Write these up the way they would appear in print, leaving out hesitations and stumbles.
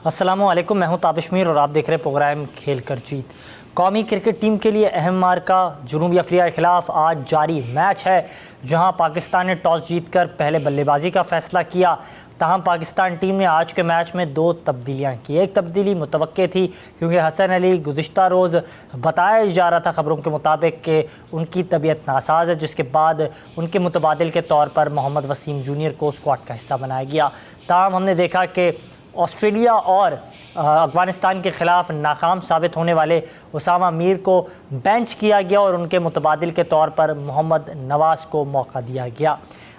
अस्सलामुअलैकुम, मैं हूं ताबिशमीर और आप देख रहे हैं प्रोग्राम खेल कर जीत। कौमी क्रिकेट टीम के लिए अहम मार्का जनूबी अफ्रीका के ख़िलाफ़ आज जारी मैच है, जहां पाकिस्तान ने टॉस जीतकर पहले बल्लेबाजी का फ़ैसला किया। तहम पाकिस्तान टीम ने आज के मैच में 2 तब्दीलियां की। एक तब्दीली मुतवक्के थी क्योंकि हसन अली गुज़िश्ता रोज़ बताया जा रहा था खबरों के मुताबिक कि उनकी तबीयत नासाज है, जिसके बाद उनके मुतबादिल के तौर पर मोहम्मद वसीम जूनियर को स्क्वाड का हिस्सा बनाया गया। तहम हमने देखा कि ऑस्ट्रेलिया और अफ़गानिस्तान के ख़िलाफ़ नाकाम साबित होने वाले उसामा मीर को बेंच किया गया और उनके मुतबादिल के तौर पर मोहम्मद नवाज़ को मौका दिया गया।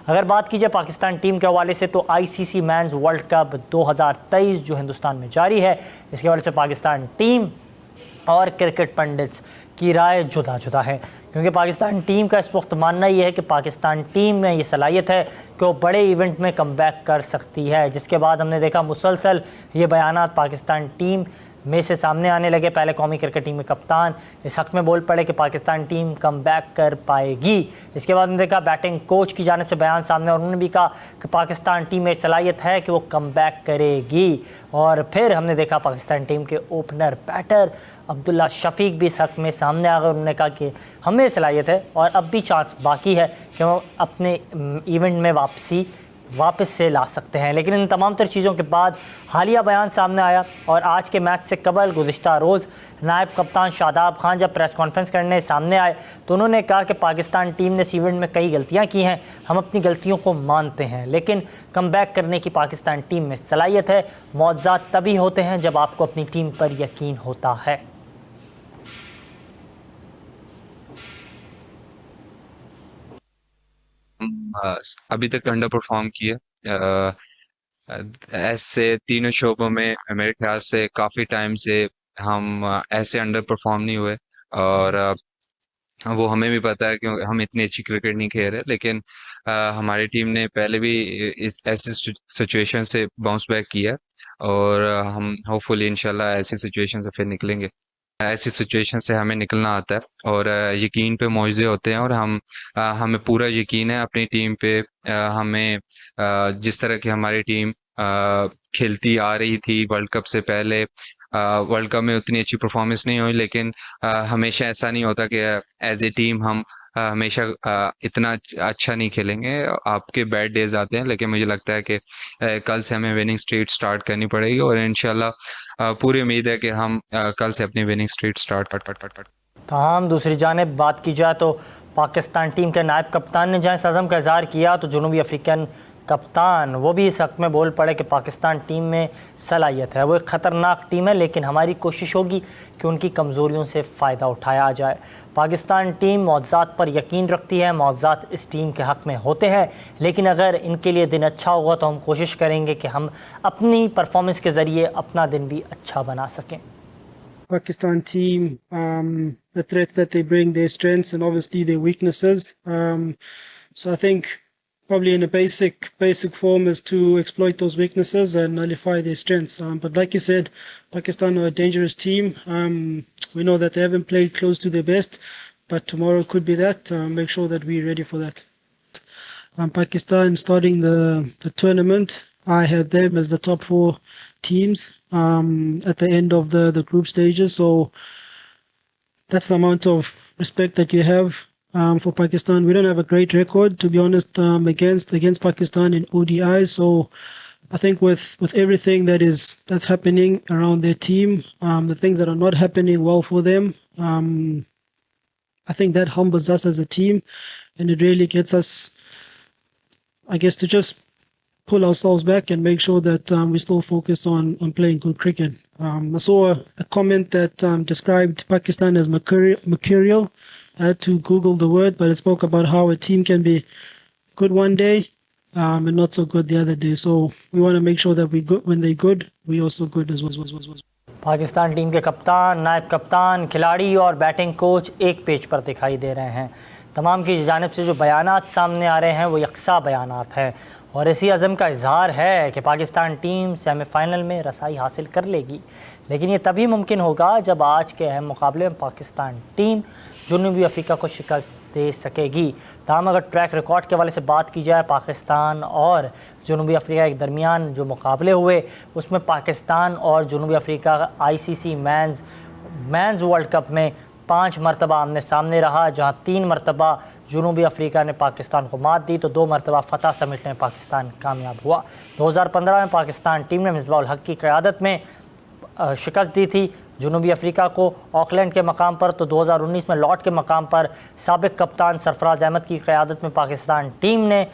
अगर बात की जाए पाकिस्तान टीम के हवाले से तो आईसीसी मेंस वर्ल्ड कप 2023 जो हिंदुस्तान में जारी है, इसके हवाले से पाकिस्तान टीम और क्रिकेट पंडित्स की राय जुदा जुदा है, क्योंकि पाकिस्तान टीम का इस वक्त मानना ये है कि पाकिस्तान टीम में ये सलाहियत है कि वो बड़े इवेंट में कमबैक कर सकती है। जिसके बाद हमने देखा मुसलसल ये बयानात पाकिस्तान टीम में से सामने आने लगे। पहले कौमी क्रिकेट टीम के कप्तान इस हक़ में बोल पड़े कि पाकिस्तान टीम कमबैक कर पाएगी। इसके बाद हमने देखा बैटिंग कोच की जानिब से बयान सामने, और उन्होंने भी कहा कि पाकिस्तान टीम में सलाहियत है कि वो कमबैक करेगी। और फिर हमने देखा पाकिस्तान टीम के ओपनर बैटर अब्दुल्ला शफीक भी इस हक़ में सामने आ गए। उन्होंने कहा कि हमें सलाहियत है और अब भी चांस बाकी है कि वो अपने इवेंट में वापस से ला सकते हैं। लेकिन इन तमाम तर चीज़ों के बाद हालिया बयान सामने आया, और आज के मैच से कबल गुज़िश्ता रोज़ नायब कप्तान शादाब खान जब प्रेस कॉन्फ्रेंस करने सामने आए तो उन्होंने कहा कि पाकिस्तान टीम ने इस इवेंट में कई गलतियां की हैं, हम अपनी गलतियों को मानते हैं, लेकिन कमबैक करने की पाकिस्तान टीम में सलाहियत है। मौज़ात तभी होते हैं जब आपको अपनी टीम पर यकीन होता है। अभी तक अंडर परफॉर्म किया। ऐसे तीनों शोबों में मेरे ख्याल से काफी टाइम से हम ऐसे अंडर परफॉर्म नहीं हुए, और वो हमें भी पता है कि हम इतनी अच्छी क्रिकेट नहीं खेल रहे, लेकिन हमारी टीम ने पहले भी इस ऐसी सिचुएशन से बाउंस बैक किया, और हम होपफुली इंशाल्लाह ऐसी सिचुएशन से फिर निकलेंगे। ऐसी सिचुएशन से हमें निकलना आता है, और यकीन पे मौजूद होते हैं, और हमें पूरा यकीन है अपनी टीम पे। हमें जिस तरह की हमारी टीम खेलती आ रही थी वर्ल्ड कप से पहले, वर्ल्ड कप में उतनी अच्छी परफॉर्मेंस नहीं हुई, लेकिन हमेशा ऐसा नहीं होता कि एज ए टीम हम हमेशा इतना अच्छा नहीं खेलेंगे। आपके बैड डेज आते हैं, लेकिन मुझे लगता है कि कल से हमें विनिंग स्ट्रीट स्टार्ट करनी पड़ेगी, और इंशाल्लाह पूरी उम्मीद है कि हम कल से अपनी विनिंग स्ट्रीट स्टार्ट कर। तमाम दूसरी जानिब बात की जाए तो पाकिस्तान टीम के नायब कप्तान ने जहाँ इस अज़म का इज़हार किया, तो जनूबी अफ्रीकन कप्तान वो भी इस हक़ में बोल पड़े कि पाकिस्तान टीम में सलाहियत है, वो एक ख़तरनाक टीम है, लेकिन हमारी कोशिश होगी कि उनकी कमज़ोरियों से फ़ायदा उठाया जाए। पाकिस्तान टीम मौज़ात पर यकीन रखती है, मौज़ात इस टीम के हक़ में होते हैं, लेकिन अगर इनके लिए दिन अच्छा होगा तो हम कोशिश करेंगे कि हम अपनी परफॉर्मेंस के ज़रिए अपना दिन भी अच्छा बना सकें। Pakistan team, the threat that they bring, their strengths and obviously their weaknesses. So I think probably in a basic form is to exploit those weaknesses and nullify their strengths. But like you said, Pakistan are a dangerous team. We know that they haven't played close to their best, but tomorrow could be that. Make sure that we're ready for that. Pakistan starting the tournament, I had them as the top 4 teams at the end of the group stages. So that's the amount of respect that you have for Pakistan. We don't have a great record, to be honest, against Pakistan in ODI. So I think with everything that's happening around their team, the things that are not happening well for them, I think that humbles us as a team, and it really gets us, I guess, to just pull ourselves back and make sure that we still focus on playing good cricket. I saw a comment that described Pakistan as mercurial. I had to Google the word, but it spoke about how a team can be good one day and not so good the other day. So we want to make sure that when they're good, we're also good as well. Pakistan team के कप्तान, नायब कप्तान, खिलाड़ी और batting coach एक page पर दिखाई दे रहे हैं। तमाम की जानिब से जो बयानात सामने आ रहे हैं वो यकसा बयानात हैं, और इसी अज़म का इजहार है कि पाकिस्तान टीम सेमीफ़ाइनल में रसाई हासिल कर लेगी। लेकिन ये तभी मुमकिन होगा जब आज के अहम मुकाबले में पाकिस्तान टीम जनूबी अफ्रीका को शिकस्त दे सकेगी। तमाम अगर ट्रैक रिकॉर्ड के हवाले से बात की जाए, पाकिस्तान और जनूबी अफ्रीका के दरमियान जो मुकाबले हुए उसमें पाकिस्तान और जनूबी Africa ICC men's world cup में 5 मरतबा आमने सामने रहा, जहां 3 मरतबा जनूबी अफ्रीका ने पाकिस्तान को मात दी तो 2 मरतबा फतह समेटने में पाकिस्तान कामयाब हुआ। 2015 में पाकिस्तान टीम ने मिसबाह उल हक की क़यादत में शिकस्त दी थी जनूबी अफ्रीका को ऑकलैंड के मकाम पर, तो 2019 में लॉर्ड के मकाम पर साबिक कप्तान सरफराज अहमद की क़यादत में पाकिस्तान टीम ने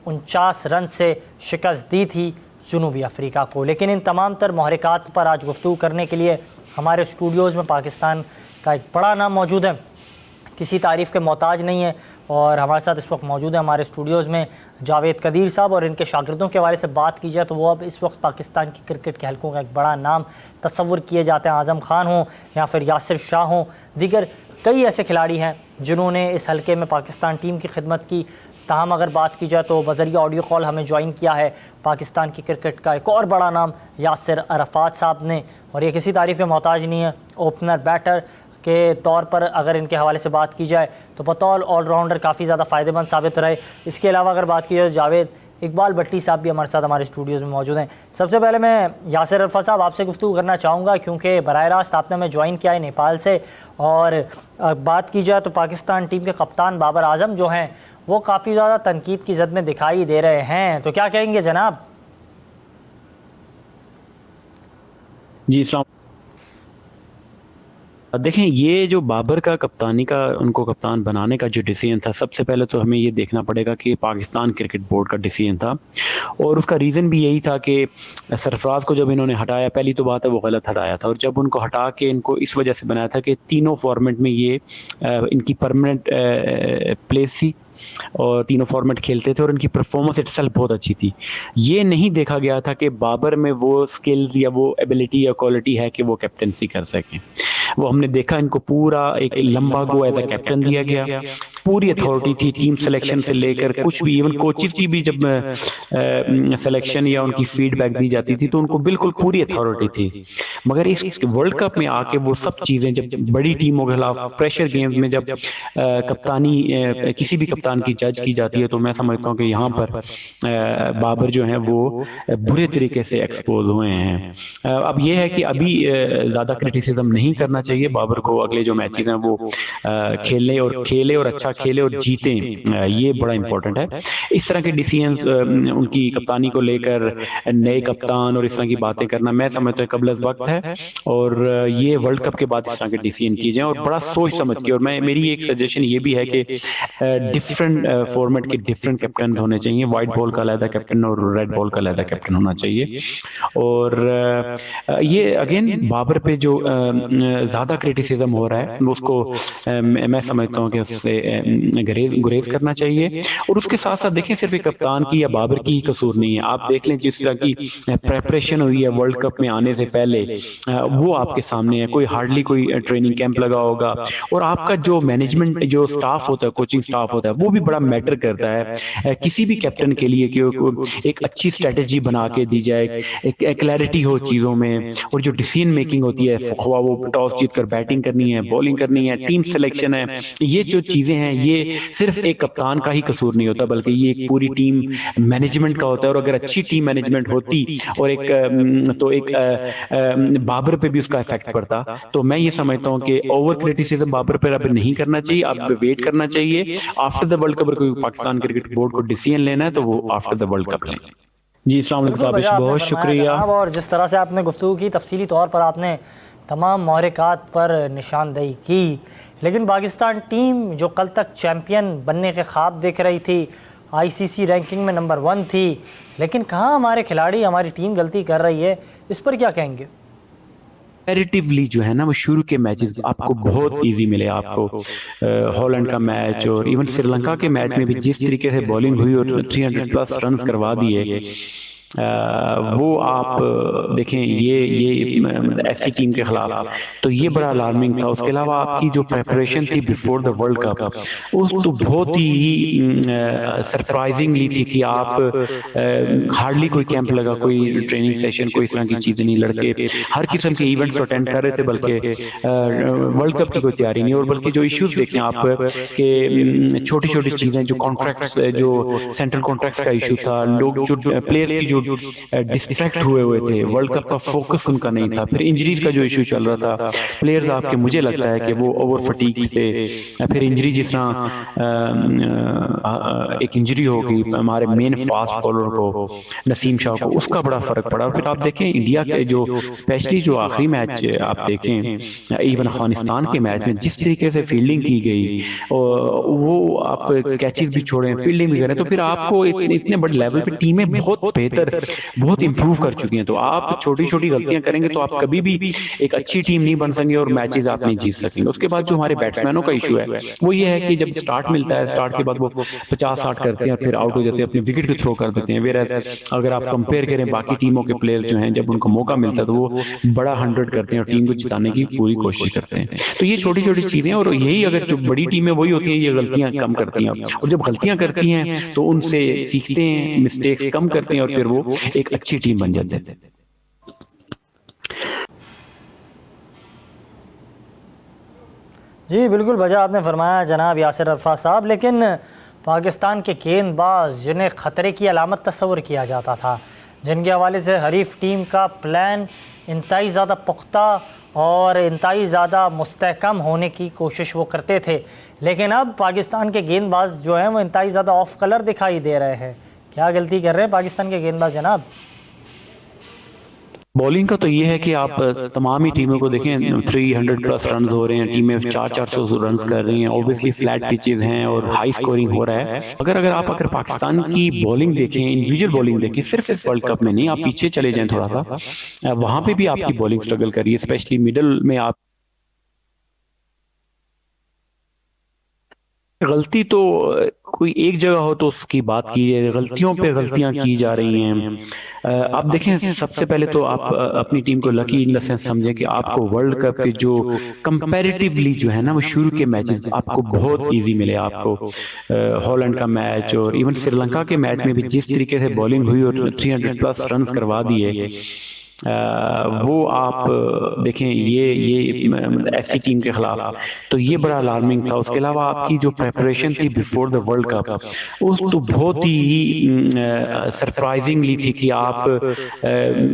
49 रन से शिकस्त दी थी जनूबी अफ्रीका को। लेकिन इन तमाम तर महरिकात पर आज गुफ्तगू करने के लिए हमारे स्टूडियोज़ में पाकिस्तान का एक बड़ा नाम मौजूद है, किसी तारीफ़ के मोहताज नहीं है, और हमारे साथ इस वक्त मौजूद है हमारे स्टूडियोज़ में जावेद कदीर साहब। और इनके शागिर्दों के हवाले से बात की जाए तो वो अब इस वक्त पाकिस्तान की क्रिकेट के हलकों का एक बड़ा नाम तस्वुर किए जाते हैं। आज़म खान हो या फिर यासिर शाह हो, दीगर कई ऐसे खिलाड़ी हैं जिन्होंने इस हलके में पाकिस्तान टीम की खिदमत की। ताहम अगर बात की जाए तो बज़रिया ऑडियो कॉल हमें ज्वाइन किया है पाकिस्तान की क्रिकेट का एक और बड़ा नाम यासिर अरफात साहब ने, और ये किसी तारीफ़ के मोहताज नहीं है। ओपनर बैटर के तौर पर अगर इनके हवाले से बात की जाए तो बतौर ऑलराउंडर काफ़ी ज़्यादा फ़ायदेमंद साबित रहे। इसके अलावा अगर बात की जाए तो जावेद इकबाल भट्टी साहब भी हमारे साथ हमारे स्टूडियोज़ में मौजूद हैं। सबसे पहले मैं यासिर अरफात साहब आपसे गुफ्तगू करना चाहूँगा, क्योंकि बराह रास्त आपने हमें ज्वाइन किया है नेपाल से, और बात की जाए तो पाकिस्तान टीम के कप्तान बाबर आजम जो हैं वो काफ़ी ज़्यादा तनकीद की जद में दिखाई दे रहे हैं, तो क्या कहेंगे जनाब? जी इस्लाम देखें, ये जो बाबर का कप्तानी का उनको कप्तान बनाने का जो डिसीजन था, सबसे पहले तो हमें ये देखना पड़ेगा कि पाकिस्तान क्रिकेट बोर्ड का डिसीजन था, और उसका रीज़न भी यही था कि सरफराज को जब इन्होंने हटाया, पहली तो बात है वो गलत हटाया था, और जब उनको हटा के इनको इस वजह से बनाया था कि तीनों फॉर्मेट में ये इनकी परमानेंट प्लेस थी और तीनों फॉर्मेट खेलते थे और इनकी परफॉर्मेंस इटसेल्फ बहुत अच्छी थी। ये नहीं देखा गया था कि बाबर में वो स्किल्स या वो एबिलिटी या क्वालिटी है कि वो कैप्टनसी कर सकें। वो हमने देखा, इनको पूरा एक लंबा गो एज अ कैप्टन दिया गया, पूरी अथॉरिटी थी टीम सिलेक्शन से लेकर कुछ भी, इवन कोचेस की भी जब सिलेक्शन या उनकी फीडबैक दी जाती थी तो उनको बिल्कुल पूरी अथॉरिटी थी। मगर इस वर्ल्ड कप में आके वो सब चीज़ें, जब बड़ी टीमों के खिलाफ प्रेशर गेम्स में जब कप्तानी किसी भी कप्तान की जज की जाती है, तो मैं समझता हूँ कि यहाँ पर बाबर जो हैं वो बुरे तरीके से एक्सपोज हुए हैं। अब ये है कि अभी ज़्यादा क्रिटिसिज्म नहीं करना चाहिए बाबर को, अगले जो मैचेस हैं वो खेले और अच्छा खेले और जीते, ये बड़ा इंपॉर्टेंट है। इस तरह के डिसीजंस उनकी कप्तानी को लेकर नए कप्तान और इस तरह की बातें करना मैं समझता हूँ कबल वक्त है, और ये वर्ल्ड कप के बाद इस तरह के डिसीजन किए जाएं और बड़ा सोच समझ के। और मेरी एक सजेशन ये भी है कि डिफरेंट फॉर्मेट के डिफरेंट कैप्टन होने चाहिए, वाइट बॉल का अलग कैप्टन और रेड बॉल का अलग कैप्टन होना चाहिए। और ये अगेन बाबर पे जो ज़्यादा क्रिटिसिज्म हो रहा है उसको मैं समझता हूँ कि उससे गुरेज करना चाहिए। और उसके साथ साथ देखें, सिर्फ एक कप्तान की या बाबर की ही कसूर नहीं है। आप देख लें जिस तरह की प्रेपरेशन हुई है वर्ल्ड कप में आने से पहले, वो आपके सामने है। कोई हार्डली कोई ट्रेनिंग कैंप लगा होगा, और आपका जो मैनेजमेंट जो स्टाफ होता है, कोचिंग स्टाफ होता है, वो भी बड़ा मैटर करता है किसी भी कैप्टन के लिए कि एक अच्छी स्ट्रेटेजी बना के दी जाए, एक क्लैरिटी हो चीज़ों में, और जो डिसीजन मेकिंग होती है, वो टॉस जीत कर बैटिंग करनी है, बॉलिंग करनी है, टीम सिलेक्शन है, ये जो चीज़ें हैं ये सिर्फ एक कप्तान का ही कसूर नहीं होता, बल्कि ये एक पूरी टीम मैनेजमेंट का होता है। और अगर अच्छी टीम मैनेजमेंट होती और एक बाबर पे भी उसका इफेक्ट पड़ता, तो मैं ये समझता हूँ कि ओवर क्रिटिसिज्म बाबर पर अब नहीं करना चाहिए, अब वेट करना चाहिए। आफ्टर द वर्ल्ड कप कोई पाकिस्तान क्रिकेट बोर्ड को डिसीजन लेना है तो वो आफ्टर द वर्ल्ड कप लें। जी अस्सलाम वालेकुम साहब, बहुत शुक्रिया। और जिस तरह से आपने गुफ्तगू की, तफसीली तौर पर आपने तमाम महरिकात पर निशानदेही की, लेकिन पाकिस्तान टीम जो कल तक चैम्पियन बनने के ख्वाब देख रही थी, ICC रैंकिंग में नंबर 1 थी, लेकिन कहाँ हमारे खिलाड़ी, हमारी टीम गलती कर रही है, इस पर क्या कहेंगे? कंपैरेटिवली जो है ना, वो शुरू के मैचेस आपको बहुत इजी मिले। आपको हॉलैंड का मैच और इवन श्रीलंका के मैच में भी जिस तरीके से बॉलिंग हुई और 300 प्लस रन्स करवा दिए, वो आप देखें ये मतलब ऐसी टीम के खिलाफ तो ये बड़ा अलार्मिंग था। उसके अलावा आपकी जो प्रेपरेशन थी बिफोर द वर्ल्ड कप वो तो बहुत ही सरप्राइजिंगली थी कि आप हार्डली कोई कैंप लगा, कोई ट्रेनिंग सेशन, कोई इस तरह की चीज़ें नहीं, लड़के हर किस्म के इवेंट्स अटेंड कर रहे थे, बल्कि वर्ल्ड कप की कोई तैयारी नहीं। और बल्कि जो इश्यूज देखें आप कि छोटी छोटी चीज़ें जो कॉन्ट्रैक्ट्स, जो सेंट्रल कॉन्ट्रैक्ट्स का इशू था, लोग जो प्लेयर्स की जो डिस्ट्रैक्ट हुए थे, वर्ल्ड कप का फोकस उनका नहीं था। फिर इंजरीज का जो इशू चल रहा था, प्लेयर्स आपके मुझे लगता है कि वो ओवर फटीग थे। फिर इंजरी जिस तरह एक इंजरी होगी हमारे मेन फास्ट बॉलर को, नसीम शाह को, उसका बड़ा फर्क पड़ा। और फिर आप देखें इंडिया के जो स्पेशली जो आखिरी मैच आप देखें इवन अफगानिस्तान के मैच में जिस तरीके से फील्डिंग की गई, वो आप कैचेस भी छोड़ें, फील्डिंग भी करें, तो फिर आपको इतने बड़े लेवल पे टीमें बहुत बेहतर, बहुत इंप्रूव कर चुकी हैं। तो आप छोटी छोटी गलतियां करेंगे तो आप कभी भी एक अच्छी टीम नहीं बन सकेंगे और मैचेस आप नहीं जीत सकेंगे। उसके बाद जो हमारे बैट्समैनों का इशू है वो ये है कि जब स्टार्ट मिलता है, स्टार्ट के बाद वो 50-60 करते हैं, फिर आउट हो जाते हैं, अपने विकेट को थ्रो कर देते हैं। वेयर अगर आप कंपेयर करें बाकी टीमों के प्लेयर जो हैं, जब उनको मौका मिलता है तो वो बड़ा 100 करते हैं और टीम को जिताने की पूरी कोशिश करते हैं। तो ये छोटी छोटी चीजें, और यही अगर जो बड़ी टीमें वही होती हैं ये गलतियां कम करती हैं, और जब गलतियां करती हैं तो उनसे सीखते हैं, मिस्टेक्स कम करते हैं और फिर वो एक अच्छी टीम बन जाते हैं। जी बिल्कुल वजह आपने फरमाया जनाब यासिर अरफात साहब। लेकिन पाकिस्तान के गेंदबाज जिन्हें ख़तरे की अलामत तस्वर किया जाता था, जिनके हवाले से हरीफ टीम का प्लान इंतहाई ज़्यादा पुख्ता और इंतहाई ज़्यादा मुस्तहकम होने की कोशिश वो करते थे, लेकिन अब पाकिस्तान के गेंदबाज जो हैं वो इंतहाई ज़्यादा ऑफ कलर दिखाई दे रहे हैं। क्या गलती कर रहे हैं पाकिस्तान के गेंदबाज जनाब? बॉलिंग का तो ये है कि आप तमाम ही टीमों को देखें, 300 प्लस रन हो रहे हैं, टीमें 400-400 रन कर रही हैं, ऑब्वियसली फ्लैट पिचेस हैं और हाई स्कोरिंग हो रहा है। अगर पाकिस्तान की बॉलिंग देखें, इंडिविजुअल बॉलिंग देखें, सिर्फ इस वर्ल्ड कप में नहीं, आप पीछे चले जाएं थोड़ा सा, वहां पे भी आपकी बॉलिंग स्ट्रगल कर रही है, स्पेशली मिडल में। आप गलती तो कोई एक जगह हो तो उसकी बात की है, गलतियों पे गलतियां की जा रही हैं। आप देखें, सबसे पहले तो आप अपनी टीम को लकी इन द सेंस समझें कि आपको वर्ल्ड कप के जो कंपैरेटिवली जो है ना वो शुरू के मैचेस आपको बहुत इजी मिले। आपको हॉलैंड का मैच और इवन श्रीलंका के मैच में भी जिस तरीके से बॉलिंग हुई और 300 प्लस रन करवा दिए, वो आप देखें ये ऐसी टीम के खिलाफ तो ये बड़ा अलार्मिंग था। उसके अलावा आपकी जो प्रेपरेशन थी बिफोर द वर्ल्ड कप वो तो बहुत ही सरप्राइजिंगली थी कि आप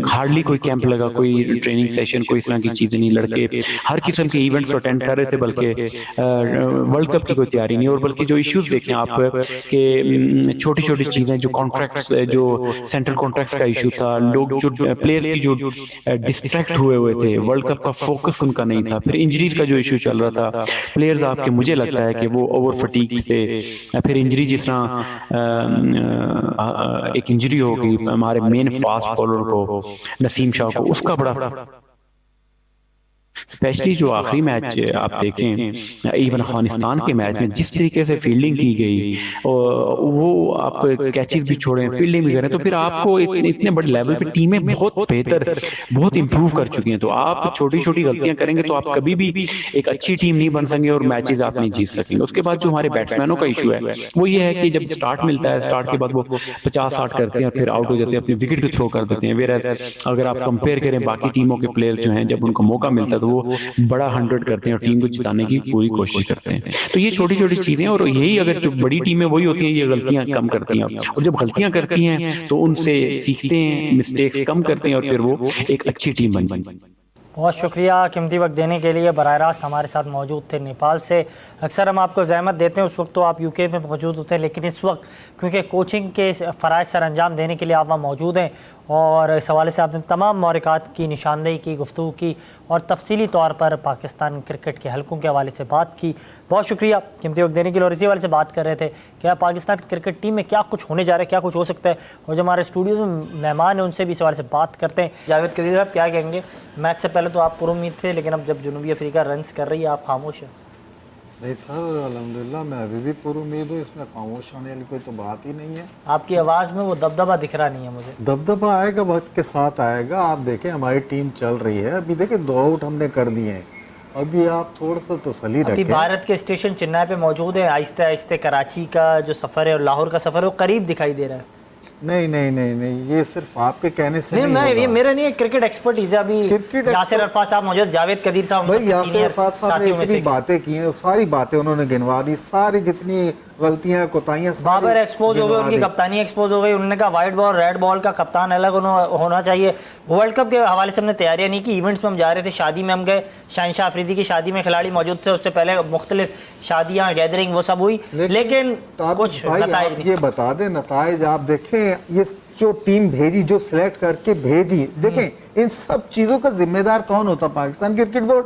हार्डली कोई कैंप लगा, कोई ट्रेनिंग सेशन, कोई इस तरह की चीज़ें नहीं, लड़के हर किस्म के इवेंट्स अटेंड कर रहे थे, बल्कि वर्ल्ड कप की कोई तैयारी नहीं। और बल्कि जो इश्यूज देखें आप कि छोटी छोटी चीज़ें, जो कॉन्ट्रैक्ट्स, जो सेंट्रल कॉन्ट्रैक्ट्स का इशू था, लोग जो प्लेयर्स की जो डिस्ट्रैक्ट हुए थे, वर्ल्ड कप का फोकस उनका नहीं था। फिर इंजरीज का जो इशू चल रहा था, प्लेयर्स आपके मुझे लगता है कि वो ओवर फटीग थे। फिर इंजरी जिस तरह एक इंजरी होगी हमारे मेन फास्ट बॉलर को, नसीम शाह को, उसका बड़ा स्पेशली जो आखिरी मैच आप देखें इवन अफगानिस्तान के मैच में जिस तरीके से फील्डिंग की गई, वो आप कैचेस भी छोड़ें, फील्डिंग भी करें, तो फिर आपको इतने बड़े लेवल पे टीमें बहुत बेहतर, बहुत इंप्रूव कर चुकी हैं। तो आप छोटी छोटी गलतियां करेंगे तो आप कभी भी एक अच्छी टीम नहीं बन सकेंगे और मैचेस आप नहीं जीत सकेंगे। उसके बाद जो हमारे बैट्समैनों का इशू है वो ये है कि जब स्टार्ट मिलता है, स्टार्ट के बाद वो 50-60 करते हैं, फिर आउट हो जाते हैं, अपने विकेट को थ्रो कर देते हैं। वेयर अगर आप कंपेयर करें बाकी टीमों के प्लेयर जो हैं, जब उनको मौका मिलता है तो वो बड़ा 100 करते हैं और टीम को जिताने की पूरी कोशिश करते हैं। तो ये छोटी छोटी चीजें, और यही अगर जो बड़ी टीमें वही होती हैं ये गलतियां कम करती हैं, और जब गलतियां करती हैं तो उनसे सीखते हैं, मिस्टेक्स कम करते हैं और फिर वो एक अच्छी टीम बन जाती है। बहुत शुक्रिया कीमती वक्त देने के लिए। बराह रास्त हमारे साथ मौजूद थे नेपाल से। अक्सर हम आपको ज़हमत देते हैं, उस वक्त तो आप यूके में मौजूद होते हैं, लेकिन इस वक्त क्योंकि कोचिंग के फ़राइज़ सर अंजाम देने के लिए आप वहाँ मौजूद हैं, और इस हवाले से आपने तमाम मौरिकात की निशानदेही की, गुफ्तगू की और तफसीली तौर पर पाकिस्तान क्रिकेट के हलकों के हवाले से बात की। बहुत शुक्रिया कीमती वक्त देने के लिए। और इसी हवाले से बात कर रहे थे कि पाकिस्तान क्रिकेट टीम में क्या कुछ होने जा रहा है, क्या कुछ हो सकता है, और जो हमारे स्टूडियो में मेहमान हैं उनसे भी इस हवाले से बात करते हैं। जावेद कदीर साहब क्या कहेंगे? मैच से पहले तो आप पुरुम्मीद थे, लेकिन अब जब जनूबी अफ्रीका रन्स कर रही है आप खामोश हैं। नहीं सर, अल्हम्दुलिल्लाह मैं अभी भी पूरी उम्मीद हूँ, इसमें खामोश होने वाली कोई तो बात ही नहीं है। आपकी आवाज़ में वो दबदबा दिख रहा नहीं है मुझे। दबदबा आएगा, वक्त के साथ आएगा। आप देखें हमारी टीम चल रही है, अभी देखें 2 आउट हमने कर दिए हैं, अभी आप थोड़ा सा तसल्ली अभी रखें। भारत के स्टेशन चेन्नई पे मौजूद है, आहिस्ते आहिस्ते कराची का जो सफ़र है और लाहौर का सफ़र है वो करीब दिखाई दे रहा है। नहीं नहीं नहीं नहीं, ये सिर्फ आपके कहने से नहीं, मैं ये होगा। मेरा नहीं, क्रिकेट एक्सपर्टीज है। अभी क्रिकेट यासिर अरफात साहब मौजूद, जावेद कदीर साहब, भाई यासिर सीनियर अरफात साहब ने साथियों में इतनी से। बातें की हैं, सारी बातें उन्होंने गिनवा दी, सारी जितनी गलतियां कोताहियां बाबर एक्सपोज हो गए, उनकी कप्तानी एक्सपोज हो गई। उन्होंने कहा वाइट बॉल रेड बॉल का कप्तान अलग होना चाहिए। वर्ल्ड कप के हवाले से हमने तैयारियां नहीं की, इवेंट्स में हम जा रहे थे, शादी में हम गए, शहनशाह अफरीदी की शादी में खिलाड़ी मौजूद थे, उससे पहले मुख्तलिफ शादियाँ गैदरिंग वो सब हुई, लेकिन कुछ नताइज नहीं। ये बता दें नताइज आप देखें, ये जो टीम भेजी, जो सिलेक्ट करके भेजी, देखें इन सब चीजों का जिम्मेदार कौन होता? Pakistan cricket board,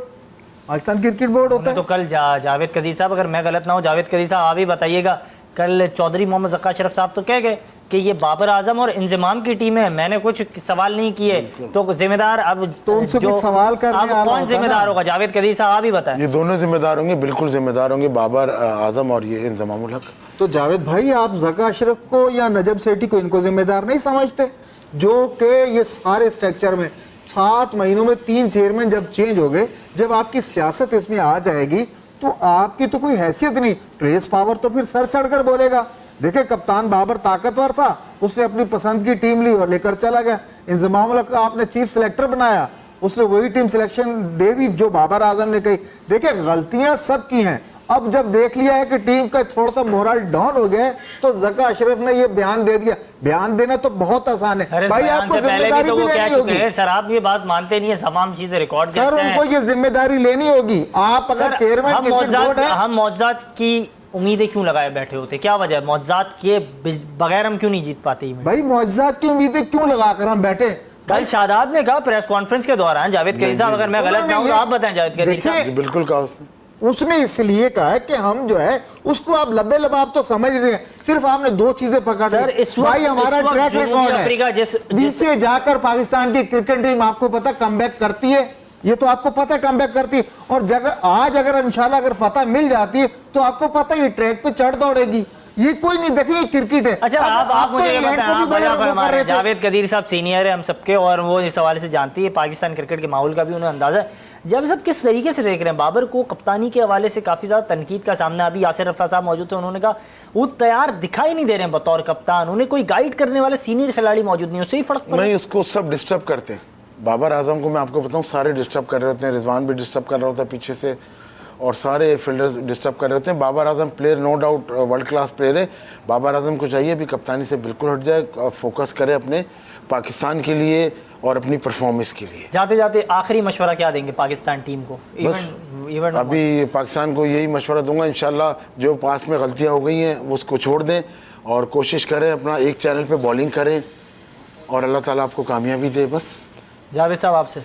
Pakistan cricket board होता है। तो कल जावेद कदीर साहब, अगर मैं गलत ना हूँ, जावेद कदीर साहब आप ही बताइएगा, कल चौधरी मोहम्मद ज़क्का अशरफ साहब तो कह गए कि ये बाबर आजम और इंजमाम की टीम है, मैंने कुछ सवाल नहीं किए, तो जिम्मेदार अब तो उनसे भी सवाल करने अब आना कौन होता जिम्मेदार ना। होगा? जावेद कदीर साहब आप ही बताएं। ये दोनों जिम्मेदार होंगे, बिल्कुल जिम्मेदार होंगे, बाबर आजम और ये इंजमाम उल हक। तो जावेद भाई आप ज़क्का अशरफ को या नजब सेठी को इनको जिम्मेदार नहीं समझते? जो कि ये सारे स्ट्रक्चर में 7 महीनों में 3 चेयरमैन जब चेंज हो गए, जब आपकी सियासत इसमें आ जाएगी तो आपकी तो कोई हैसियत नहीं। प्रेस पावर तो फिर सर चढ़कर बोलेगा। देखिए कप्तान बाबर ताकतवर था, उसने अपनी पसंद की टीम ली और लेकर चला गया। इंजमाम उल हक आपने चीफ सिलेक्टर बनाया, उसने वही टीम सिलेक्शन दे दी जो बाबर आजम ने कही। देखिए गलतियां सबकी हैं। अब जब देख लिया है कि टीम का थोड़ा सा मोरल डाउन हो गया है, तो ज़क्का अशरफ ने ये बयान दे दिया। बयान देना तो बहुत आसान है अरे भाई, बयान आपको से पहले भी जिम्मेदारी तो भी वो कह लेनी चुके होगी। हैं। सर आप ये बात मानते नहीं है, तमाम चीजें रिकॉर्ड सर करते हैं। उनको ये जिम्मेदारी लेनी होगी। आप अगर चेयरमैन हम क्रिकेट बोर्ड है, हम मौजूदात की उम्मीदें क्यों लगाए बैठे होते? क्या वजह है? मौजूदात के बगैर हम क्यों नहीं जीत पाते इवेंट? भाई मौजूदात की उम्मीदें क्यों लगाकर हम बैठे? कल शादाब ने कहा प्रेस कॉन्फ्रेंस के दौरान, जावेद कदीर साहब अगर मैं गलत ना हूं तो आप बताएं जावेद कदीर साहब। जी बिल्कुल कहा उसने। उसने इसलिए कहा है कि हम जो है उसको आप लबे लबाब तो समझ रहे हैं, सिर्फ आपने 2 चीजें पकड़ ली। सर इस वक्त भाई हमारा ट्रैक रिकॉर्ड है, अफ्रीका जिस नीचे जाकर पाकिस्तान की क्रिकेट टीम आपको पता कमबैक करती है, ये तो आपको पता है कमबैक करती है। और जगह आज अगर इंशाल्लाह अगर फतह मिल जाती है तो आपको पता है ये ट्रैक पे चढ़ दौड़ेगी। ये कोई नहीं, देखिए क्रिकेट है। अच्छा आप मुझे ये इंग्लैंड बताएं, को भी आप बड़े बड़ा रफू फरमा कर रहे रहे हैं। थे। जावेद कदीर साहब सीनियर है हम सबके, और वो इस हवाले से जानती है पाकिस्तान क्रिकेट के माहौल का भी उन्हें अंदाजा है। जब सब किस तरीके से देख रहे हैं बाबर को कप्तानी के हवाले से काफ़ी ज़्यादा तनकीद का सामना। अभी यासिर अरफात साहब मौजूद थे, उन्होंने कहा वो तैयार दिखाई नहीं दे रहे हैं बतौर कप्तान, उन्हें कोई गाइड करने वाले सीनियर खिलाड़ी मौजूद नहीं, उससे ही फर्क पड़ा। नहीं, उसको सब डिस्टर्ब करते हैं। बाबर आजम को मैं आपको बताऊं, सारे डिस्टर्ब कर रहे होते हैं, रिजवान भी डिस्टर्ब कर रहा होता है पीछे से, और सारे फील्डर्स डिस्टर्ब कर रहे होते हैं। Babar Azam player no doubt world class player है। बाबर आजम को चाहिए अभी कप्तानी से बिल्कुल हट जाए, फोकस करे अपने पाकिस्तान के लिए और अपनी परफॉर्मेंस के लिए। जाते जाते आखिरी मशवरा क्या देंगे पाकिस्तान टीम को? इवेंट अभी पाकिस्तान को यही मशवरा दूंगा, इंशाल्लाह जो पास में गलतियां हो गई हैं वो उसको छोड़ दें और कोशिश करें अपना एक चैनल पे बॉलिंग करें और अल्लाह ताला आपको कामयाबी दे। बस जावेद साहब आपसे।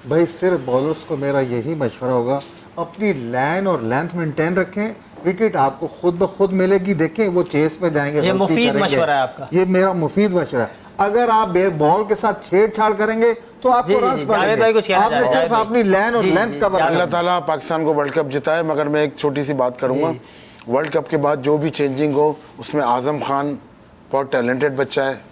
भाई सिर्फ बॉलर्स को मेरा यही मशवरा होगा, अपनी लाइन और लेंथ मेंटेन रखें, विकेट आपको खुद ब खुद मिलेगी। देखें वो चेस पे जाएंगे, ये गलती मुफीद करेंगे। मशवरा है आपका। ये मेरा मुफीद मशवरा है। अगर आप बॉल के साथ छेड़छाड़ करेंगे तो जी, आपको जी, रन जी, जावेद भाई कुछ कहना चाह आपने रहे हैं, सिर्फ जावेद अपनी लाइन और जी, लेंथ जी, कवर अल्लाह ताला पाकिस्तान को वर्ल्ड कप जिताए। मगर मैं एक छोटी सी बात करूंगा, वर्ल्ड कप के बाद जो भी चेंजिंग हो उसमें आजम खान बहुत टैलेंटेड बच्चा है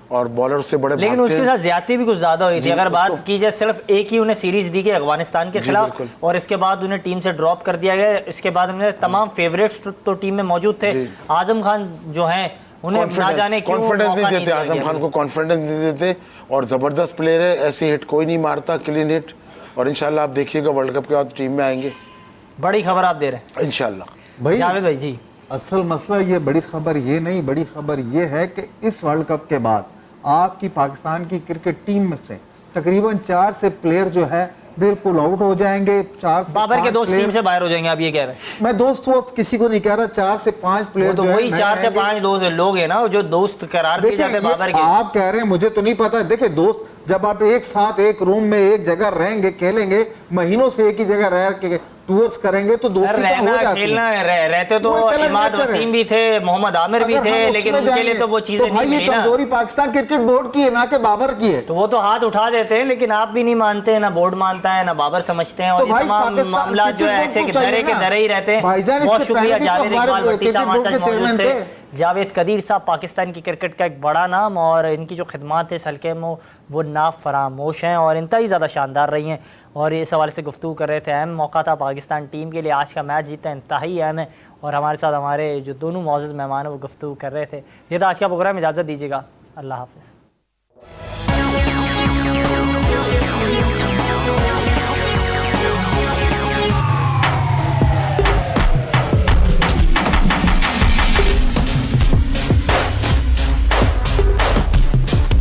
और बॉलर से बड़े लेकिन भागते उसके हैं। साथ ज्यादती भी कुछ ज्यादा हुई थी। अगर बात की जाए, सिर्फ एक ही उन्हें सीरीज दी गई अफगानिस्तान के खिलाफ, बिल्कुल। और इसके बाद उन्हें टीम से ड्रॉप कर दिया गया। इसके बाद हमने तमाम फेवरेट्स तो टीम में मौजूद थे। आजम खान जो हैं उन्हें ना जाने क्यों कॉन्फिडेंस मौका नहीं नहीं देते, दिया आजम गया। खान को कॉन्फिडेंस नहीं देते और ज़बरदस्त प्लेयर है, ऐसी हिट कोई नहीं मारता, क्लीन हिट। और इंशाल्लाह आप देखिएगा वर्ल्ड कप के बाद टीम में आएंगे बड़ी खबर आप दे रहे हैं इंशाल्लाह। भाई जावेद भाई जी। असल मसला ये बड़ी खबर ये नहीं, बड़ी खबर ये है कि इस वर्ल्ड कप के बाद आपकी पाकिस्तान की क्रिकेट टीम में से तकरीबन 4 से प्लेयर जो है बिल्कुल आउट हो जाएंगे। 4 से बाबर के 5 दोस्त प्लेयर- टीम से बाहर हो जाएंगे, आप ये कह रहे हैं? मैं दोस्त किसी को नहीं कह रहा, 4 से 5 वो प्लेयर तो जो है वही नए 4 से आएंगे। 5 दोस्त लोग हैं ना जो दोस्त करार किए देखिए, जाते हैं ये बाबर के। आप कह रहे हैं मुझे तो नहीं पता। देखिए दोस्त जब आप एक साथ एक रूम में एक जगह रहेंगे, खेलेंगे, महीनों से एक ही जगह रह के टूर्स करेंगे तो दोस्ती सर तो हो रहना जाती है। खेलना रहते तो वो एक अलग इमाद मैटर है। वसीम भी थे, मोहम्मद आमिर भी अगर थे, हम लेकिन उसमें उनके लिए जाएंगे, तो वो चीजें तो भाई नहीं ये मिली ना। कमजोरी पाकिस्तान क्रिकेट बोर्ड की है, ना कि बाबर की है। तो वो तो हाथ उठा देते हैं, लेकिन आप भी नहीं मानते हैं, ना बोर्ड मानता है, ना बाबर समझते हैं, और तो ये भाई तमाम पाकिस्तान मामला जो है क्रिकेट ऐसे बोर्ड के को धरे चाहिए के ना। धरे ही रहते हैं। भाईजान, बहुत इससे शुक्रिया पहले भी तो जावेद हमारे इकबाल भट्टी साहब क्रिकेट हमारे बोर्ड साथ के मौजूद चेयरमैन थे। जावेद कदीर साहब पाकिस्तान की क्रिकेट का एक बड़ा नाम, और इनकी जो खिदमात है इस हल्के में वो नाफरामोश हैं और इंतहाई ज़्यादा शानदार रही हैं। और इस हवाले से गुफ्तगू कर रहे थे, अहम मौका था पाकिस्तान टीम के लिए, आज का मैच जीतना इंतहाई अहम है। और हमारे साथ हमारे जो दोनों मौजूद मेहमान हैं वो गुफ्तगू कर रहे थे। ये था आज का प्रोग्राम, इजाज़त दीजिएगा, अल्लाह हाफ़िज़।